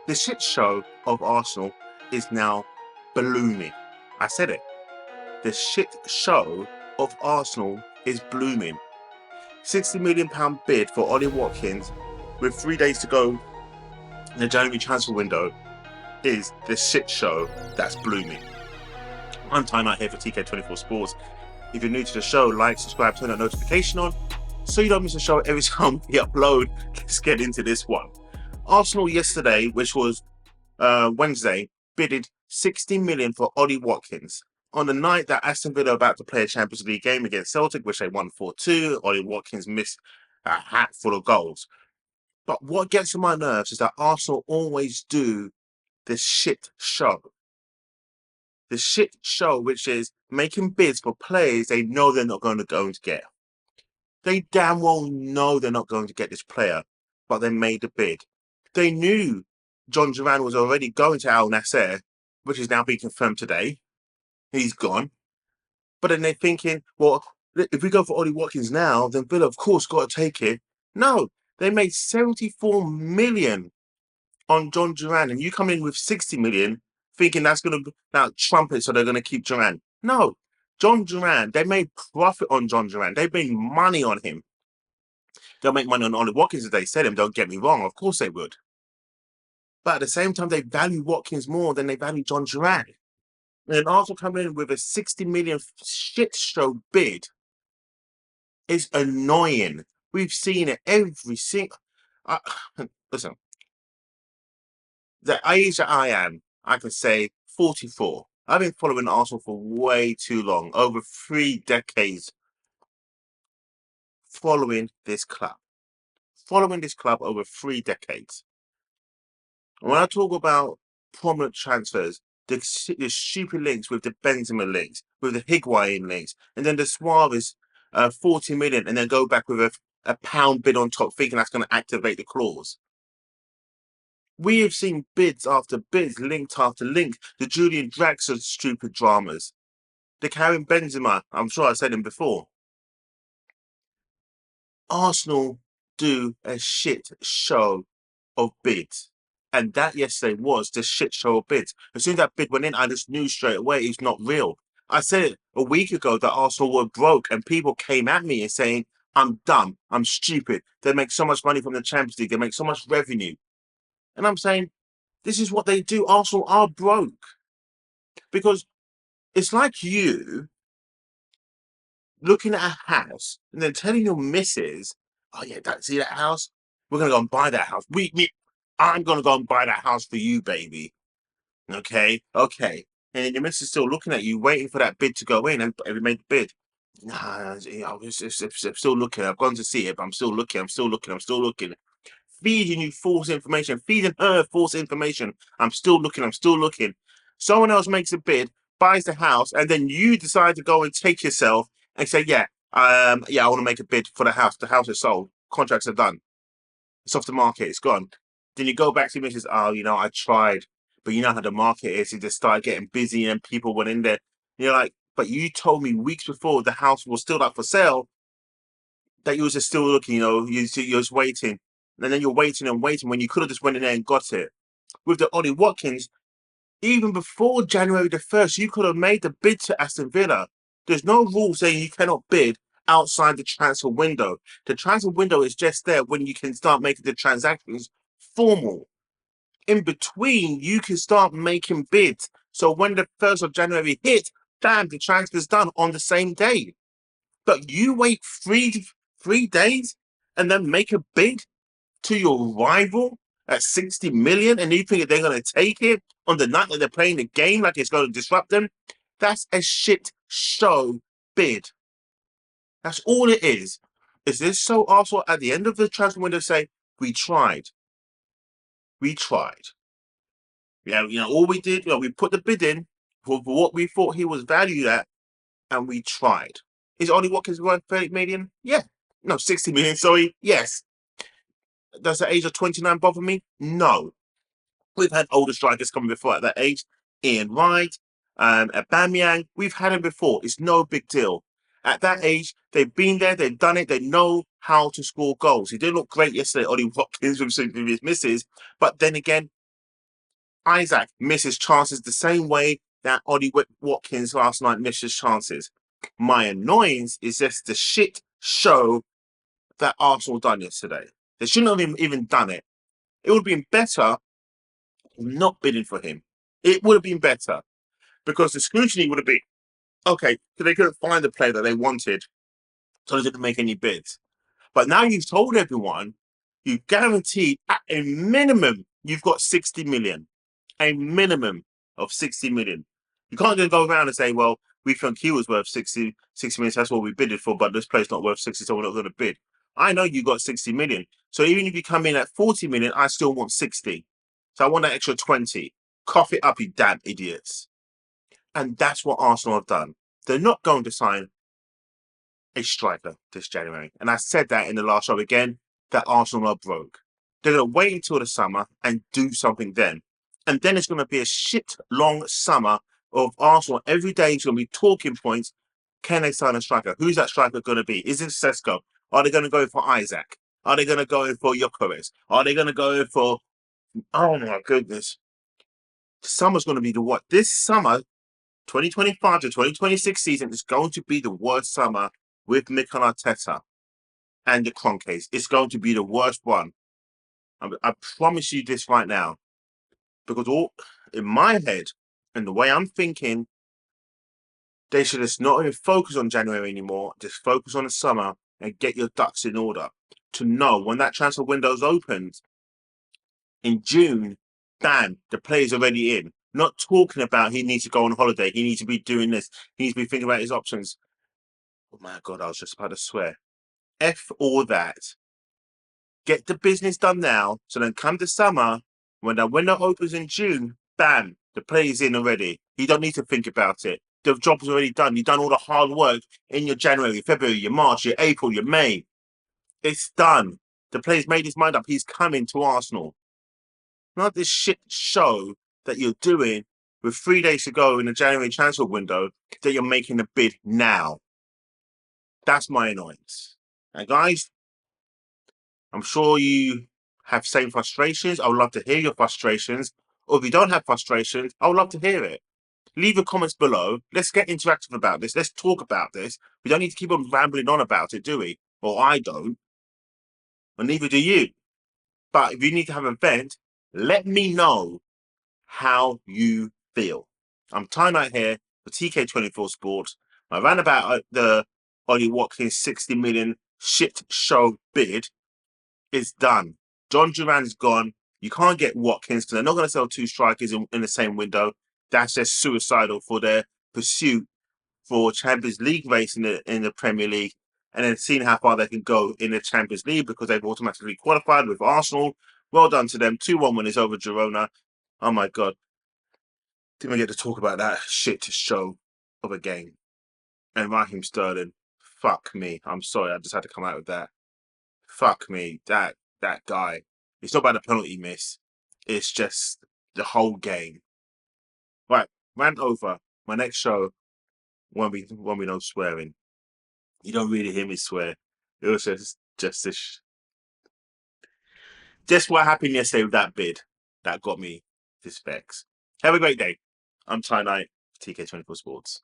The shit show of Arsenal is now blooming. I said it. The shit show of Arsenal is blooming. £60 million bid for Ollie Watkins with 3 days to go in the January transfer window is the shit show that's blooming. I'm Time Out here for TK24 Sports. If you're new to the show, like, subscribe, turn that notification on so you don't miss a show every time we upload. Let's get into this one. Arsenal yesterday, which was Wednesday, bidded 60 million for Olie Watkins. On the night that Aston Villa were about to play a Champions League game against Celtic, which they won 4-2, Olie Watkins missed a hat full of goals. But what gets on my nerves is that Arsenal always do this shit show. The shit show, which is making bids for players they know they're not going to get. They damn well know they're not going to get this player, but they made the bid. They knew John Duran was already going to Al Nassr, which is now being confirmed today. He's gone. But then they're thinking, well, if we go for Ollie Watkins now, then Villa, of course, got to take it. No, they made 74 million on John Duran, and you come in with 60 million, thinking that's going to now trump it, so they're going to keep Duran. No, John Duran, they made profit on John Duran. They made money on him. They'll make money on Ollie Watkins if they sell him, don't get me wrong. Of course they would. But at the same time, they value Watkins more than they value John Duran. And Arsenal coming in with a 60 million shit show bid is annoying. We've seen it every single. Listen, the age that I am, I can say 44. I've been following Arsenal for way too long, over 3 decades. Following this club over 3 decades. And when I talk about prominent transfers, the stupid links with the Benzema links, with the Higuain links, and then the Suarez 40 million, and then go back with a pound bid on top, thinking that's going to activate the clause. We have seen bids after bids, linked after link, the Julian Draxler stupid dramas, the Karim Benzema, I'm sure I said him before. Arsenal do a shit show of bids. And that yesterday was the shit show of bids. As soon as that bid went in, I just knew straight away it's not real. I said it a week ago that Arsenal were broke, and people came at me and saying, I'm dumb, I'm stupid. They make so much money from the Champions League, they make so much revenue. And I'm saying, this is what they do. Arsenal are broke. Because it's like you looking at a house and then telling your missus, oh yeah, see that house? We're going to go and buy that house. I'm going to go and buy that house for you, baby. Okay. And then your missus is still looking at you, waiting for that bid to go in, and we made the bid. Nah, I'm still looking. I've gone to see it, but I'm still looking. Feeding you false information, feeding her false information. I'm still looking. Someone else makes a bid, buys the house, and then you decide to go and take yourself and say, I want to make a bid for the house. The house is sold. Contracts are done. It's off the market. It's gone. Then you go back to your missus, I tried, but you know how the market is. It just started getting busy and people went in there. You're like, but you told me weeks before the house was still up for sale that you was just still looking, you're just waiting. And then you're waiting when you could have just went in there and got it. With the Ollie Watkins, even before January the 1st, you could have made the bid to Aston Villa. There's no rule saying you cannot bid outside the transfer window. The transfer window is just there when you can start making the transactions formal. In between, you can start making bids. So when the 1st of January hits, damn, the transfer's done on the same day. But you wait three days and then make a bid to your rival at 60 million, and you think they're going to take it on the night that they're playing the game like it's going to disrupt them? That's a shit show bid. That's all it is. Is this so Arsenal at the end of the transfer window say, we tried? Yeah, all we did, we put the bid in for what we thought he was valued at, and we tried. Is Ollie Watkins worth 30 million? Yeah. No, 60 million, sorry. Yes. Does the age of 29 bother me? No. We've had older strikers coming before at that age. Ian Wright, Aubameyang. We've had him before. It's no big deal. At that age, they've been there, they've done it, they know how to score goals. He didn't look great yesterday, Ollie Watkins, with his misses. But then again, Isaac misses chances the same way that Ollie Watkins last night misses chances. My annoyance is just the shit show that Arsenal done yesterday. They shouldn't have even done it. It would have been better not bidding for him. It would have been better because the scrutiny would have been okay, because they couldn't find the player that they wanted, so they didn't make any bids. But now you've told everyone, you guaranteed at a minimum you've got 60 million. A minimum of 60 million. You can't just go around and say, well, we think he was worth 60 million, so that's what we bidded for, but this player's not worth 60, so we're not going to bid. I know you got 60 million. So even if you come in at 40 million, I still want 60. So I want that extra 20. Cough it up, you damn idiots. And that's what Arsenal have done. They're not going to sign a striker this January. And I said that in the last show again, that Arsenal are broke. They're going to wait until the summer and do something then. And then it's going to be a shit long summer of Arsenal. Every day is going to be talking points. Can they sign a striker? Who's that striker going to be? Is it Sesko? Are they going to go for Isaac? Are they going to go for Gyökeres? Are they going to go for... Oh my goodness. Summer's going to be the what? This summer, 2025 to 2026 season is going to be the worst summer with Mikel Arteta and the Cronkies. It's going to be the worst one. I promise you this right now. Because all in my head and the way I'm thinking, they should just not even focus on January anymore. Just focus on the summer and get your ducks in order. To know when that transfer window's opens in June, bam, the player's already in. Not talking about he needs to go on holiday. He needs to be doing this. He needs to be thinking about his options. Oh my God, I was just about to swear. F all that. Get the business done now. So then come the summer, when the window opens in June, bam, the player's in already. You don't need to think about it. The job's already done. You've done all the hard work in your January, February, your March, your April, your May. It's done. The player's made his mind up. He's coming to Arsenal. Not this shit show that you're doing with 3 days to go in the January transfer window that you're making a bid now. That's my annoyance. And guys, I'm sure you have same frustrations. I would love to hear your frustrations. Or if you don't have frustrations, I would love to hear it. Leave your comments below. Let's get interactive about this. Let's talk about this. We don't need to keep on rambling on about it, do we? Or I don't. And neither do you. But if you need to have a vent, let me know how you feel. I'm Ty Knight here for TK24 Sports. My rant about the Ollie Watkins 60 million shit show bid is done. John Duran's gone. You can't get Watkins because they're not going to sell two strikers in the same window. That's just suicidal for their pursuit for Champions League race in the Premier League, and then seeing how far they can go in the Champions League because they've automatically qualified with Arsenal. Well done to them. 2-1 winners over Girona. Oh my God. Didn't we get to talk about that shit show of a game? And Raheem Sterling. Fuck me. I'm sorry. I just had to come out with that. Fuck me. That guy. It's not about the penalty miss. It's just the whole game. Right. Rant over. My next show won't be no swearing. You don't really hear me swear. It was just this. Just what happened yesterday with that bid that got me this vex. Have a great day. I'm Ty Knight, TK24 Sports.